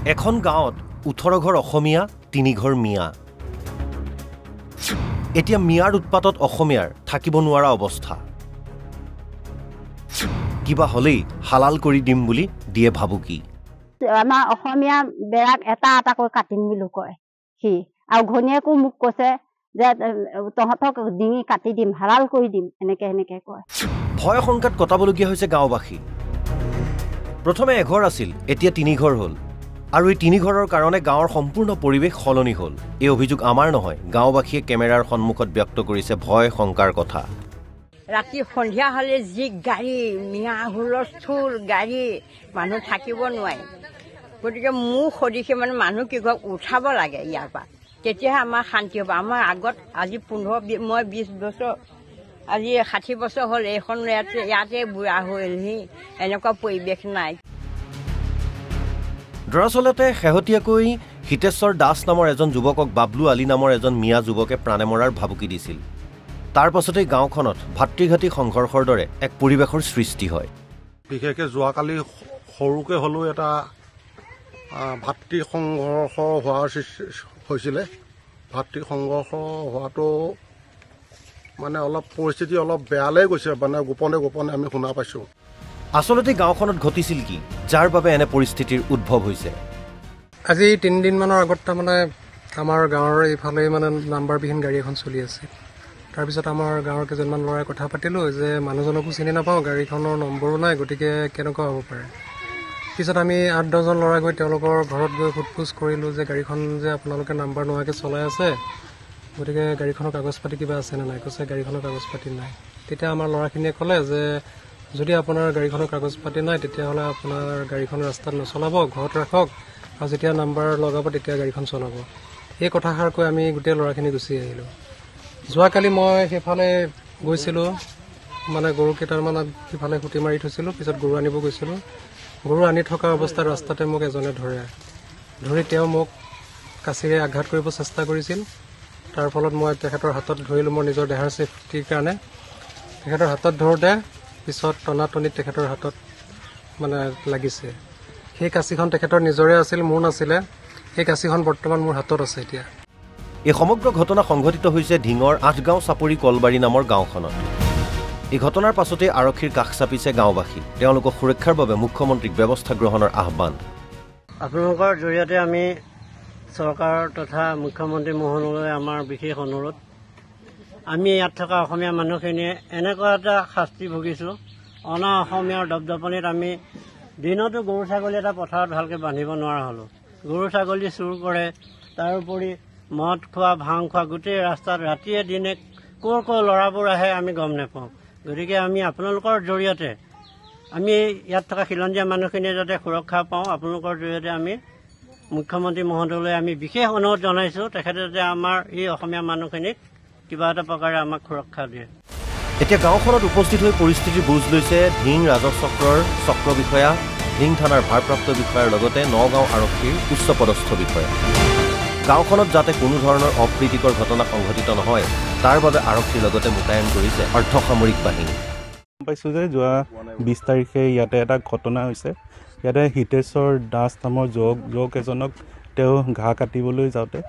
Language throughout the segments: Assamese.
এখন গাঁৱত 18 ঘৰ অসমীয়া 3 ঘৰ মিয়া এতিয়া মিয়াৰ উৎপাতত অসমীয়াৰ থাকিব নোৱাৰা অৱস্থা কিবা হলেই হালাল কৰি দিম বুলি দিয়ে ভাবুকি আমাৰ অসমীয়া বেৰাক এটা কৈ কাটিম বুলি কয় সি আৰু ঘনীয়েকো মোক কৈছে যে তহঁতক ডিঙি কাটি দিম হালাল কৰি দিম এনেকে কয় ভয় সংকাত কটাবলগীয়া হৈছে গাঁওবাসী প্ৰথমে এঘৰ আছিল এতিয়া 3 ঘৰ হ'ল আৰু এই 3 ঘৰৰ কাৰণে গাঁৱৰ সম্পূৰ্ণ পৰিৱেশ সলনি হ'ল এই অভিযোগ আমাৰ নহয় গাঁওবাসীয়ে কেমেৰাৰ সন্মুখত ব্যক্ত কৰিছে ভয় সংকাৰ কথা ৰাতি সন্ধিয়া হলে যি গাড়ী মিয়া হুলস্থুল গাড়ী মানুহ থাকিব নোৱাৰে গতিকে মোক সদিশে মানে মানুহ কি ঘৰ উঠাব লাগে ইয়াৰ পৰা তেতিয়াহে আমাৰ শান্তি হ'ব আমাৰ আগত আজি 15 মই 20 বছৰ আজি 60 বছৰ হ'ল এইখন ইয়াতে বুঢ়া হ'লহি এনেকুৱা পৰিৱেশ নাই দৰাচলতে শেহতীয়াকৈ হিতেশ্বৰ দাস নামৰ এজন যুৱকক বাবলু আলী নামৰ এজন মিয়া যুৱকে প্ৰাণে মৰাৰ ভাবুকি দিছিল তাৰ পাছতেই গাঁওখনত ভাতৃঘাতী সংঘৰ্ষৰ দৰে এক পৰিৱেশৰ সৃষ্টি হয় বিশেষকৈ যোৱাকালি সৰুকৈ হ'লেও এটা ভাতৃ সংঘৰ্ষ হোৱাৰ হৈছিলে ভাতৃ সংঘৰ্ষ হোৱাটো মানে অলপ পৰিস্থিতি অলপ বেয়ালৈ গৈছে মানে গোপনে আমি শুনা পাইছোঁ আচলতে গাঁওখনত ঘটিছিল কি যাৰ বাবে এনে পৰিস্থিতিৰ উদ্ভৱ হৈছে আজি 3 দিনমানৰ আগত তাৰমানে আমাৰ গাঁৱৰ এইফালে মানে নাম্বাৰবিহীন গাড়ী এখন চলি আছে তাৰপিছত আমাৰ গাঁৱৰ কেইজনমান ল'ৰাই কথা পাতিলোঁ যে মানুহজনকো চিনি নাপাওঁ গাড়ীখনৰ নম্বৰো নাই গতিকে কেনেকুৱা হ'ব পাৰে পিছত আমি 8-10জন ল'ৰা গৈ তেওঁলোকৰ ঘৰত গৈ সোধপোছ কৰিলোঁ যে গাড়ীখন যে আপোনালোকে নাম্বাৰ নোহোৱাকৈ চলাই আছে গতিকে গাড়ীখনৰ কাগজ পাতি কিবা আছেনে নাই কৈছে গাড়ীখনৰ কাগজ পাতি নাই তেতিয়া আমাৰ ল'ৰাখিনিয়ে ক'লে যে যদি আপোনাৰ গাড়ীখনৰ কাগজ পাতি নাই তেতিয়াহ'লে আপোনাৰ গাড়ীখন ৰাস্তাত নচলাব ঘৰত ৰাখক আৰু যেতিয়া নাম্বাৰ লগাব তেতিয়া গাড়ীখন চলাব এই কথাষাৰ কৈ আমি গোটেই ল'ৰাখিনি গুচি আহিলোঁ যোৱাকালি মই সেইফালে গৈছিলোঁ মানে গৰু কেইটামান সিফালে খুটি মাৰি থৈছিলোঁ পিছত গৰু আনিব গৈছিলোঁ গৰু আনি থকা অৱস্থাত ৰাস্তাতে মোক এজনে ধৰি তেওঁ মোক কাচিৰে আঘাত কৰিব চেষ্টা কৰিছিল তাৰ ফলত মই তেখেতৰ হাতত ধৰিলোঁ মোৰ নিজৰ দেহাৰ ছেফটিৰ কাৰণে তেখেতৰ হাতত ধৰোঁতে পিছত টনাটনিত তেখেতৰ হাতত মানে লাগিছে সেই কাচিখন তেখেতৰ নিজৰে আছিল মোৰ নাছিলে সেই কাচিখন বৰ্তমান মোৰ হাতত আছে এতিয়া এই সমগ্ৰ ঘটনা সংঘটিত হৈছে ঢিঙৰ 8 গাঁও চাপৰি কলবাৰী নামৰ গাঁওখনত এই ঘটনাৰ পাছতে আৰক্ষীৰ কাষ চাপিছে গাঁওবাসী তেওঁলোকৰ সুৰক্ষাৰ বাবে মুখ্যমন্ত্ৰীক ব্যৱস্থা গ্ৰহণৰ আহ্বান আপোনালোকৰ জৰিয়তে আমি চৰকাৰ তথা মুখ্যমন্ত্ৰী মহোদয়লৈ আমাৰ বিশেষ অনুৰোধ আমি ইয়াত থকা অসমীয়া মানুহখিনিয়ে এনেকুৱা এটা শাস্তি ভুগিছোঁ অনা অসমীয়াৰ দপদপনিত আমি দিনতো গৰু ছাগলী এটা পথাৰত ভালকৈ বান্ধিব নোৱাৰা হ'লোঁ গৰু ছাগলী চুৰ কৰে তাৰোপৰি মদ খোৱা ভাং খোৱা গোটেই ৰাস্তাত ৰাতিয়ে দিনে ক'ৰ ল'ৰাবোৰ আহে আমি গম নাপাওঁ গতিকে আমি আপোনালোকৰ জৰিয়তে আমি ইয়াত থকা খিলঞ্জীয়া মানুহখিনিয়ে যাতে সুৰক্ষা পাওঁ আপোনালোকৰ জৰিয়তে আমি মুখ্যমন্ত্ৰী মহোদয়লৈ আমি বিশেষ অনুৰোধ জনাইছোঁ তেখেতে যাতে আমাৰ এই অসমীয়া মানুহখিনিক কিবা এটা প্ৰকাৰে আমাক সুৰক্ষা দিয়ে এতিয়া গাঁওখনত উপস্থিত হৈ পৰিস্থিতিৰ বুজ লৈছে ঢিং ৰাজহ চক্ৰৰ চক্ৰ বিষয়া ঢিং থানাৰ ভাৰপ্ৰাপ্ত বিষয়াৰ লগতে নগাঁও আৰক্ষীৰ উচ্চপদস্থ বিষয়া গাঁওখনত যাতে কোনো ধৰণৰ অপ্ৰীতিকৰ ঘটনা সংঘটিত নহয় তাৰ বাবে আৰক্ষীৰ লগতে মোতায়েন কৰিছে অৰ্ধসামৰিক বাহিনী পাইছোঁ যে যোৱা 20 তাৰিখে ইয়াতে এটা ঘটনা হৈছে ইয়াতে হিতেশ্বৰ দাস নামৰ যুৱক এজনক তেওঁ ঘাঁহ কাটিবলৈ যাওঁতে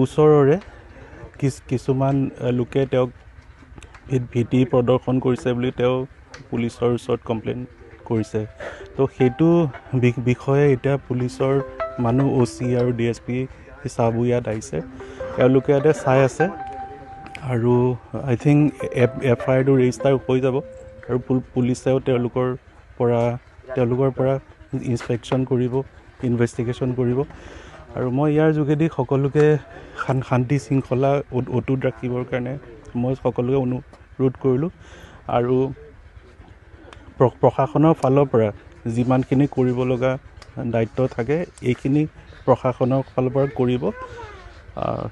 ওচৰৰে কিছুমান লোকে তেওঁক ভীতি প্ৰদৰ্শন কৰিছে বুলি তেওঁ পুলিচৰ ওচৰত কমপ্লেইন কৰিছে তো সেইটো বিষয়ে এতিয়া পুলিচৰ মানুহ OC আৰু DSP হিচাপে ইয়াত আহিছে তেওঁলোকে ইয়াতে চাই আছে আৰু আই থিংক FIRটো ৰেজিষ্টাৰ হৈ যাব আৰু পুলিচেও তেওঁলোকৰ পৰা ইনস্পেকশ্যন কৰিব ইনভেষ্টিগেশ্যন কৰিব আৰু মই ইয়াৰ যোগেদি সকলোকে শান্তি শৃংখলা অটুট ৰাখিবৰ কাৰণে মই সকলোকে অনুৰোধ কৰিলোঁ আৰু প্ৰশাসনৰ ফালৰ পৰা যিমানখিনি কৰিব লগা দায়িত্ব থাকে এইখিনি প্ৰশাসনৰ ফালৰ পৰা কৰিব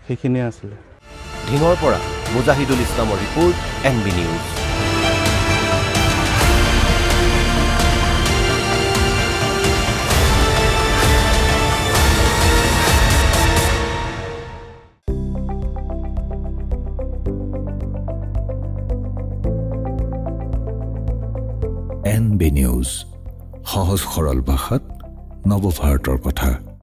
সেইখিনিয়ে আছিলে ঢিঙৰ পৰা মুজাহিদুল ইছলামৰ report NB news NB news সহজ সৰল ভাষাত নৱভাৰতৰ কথা।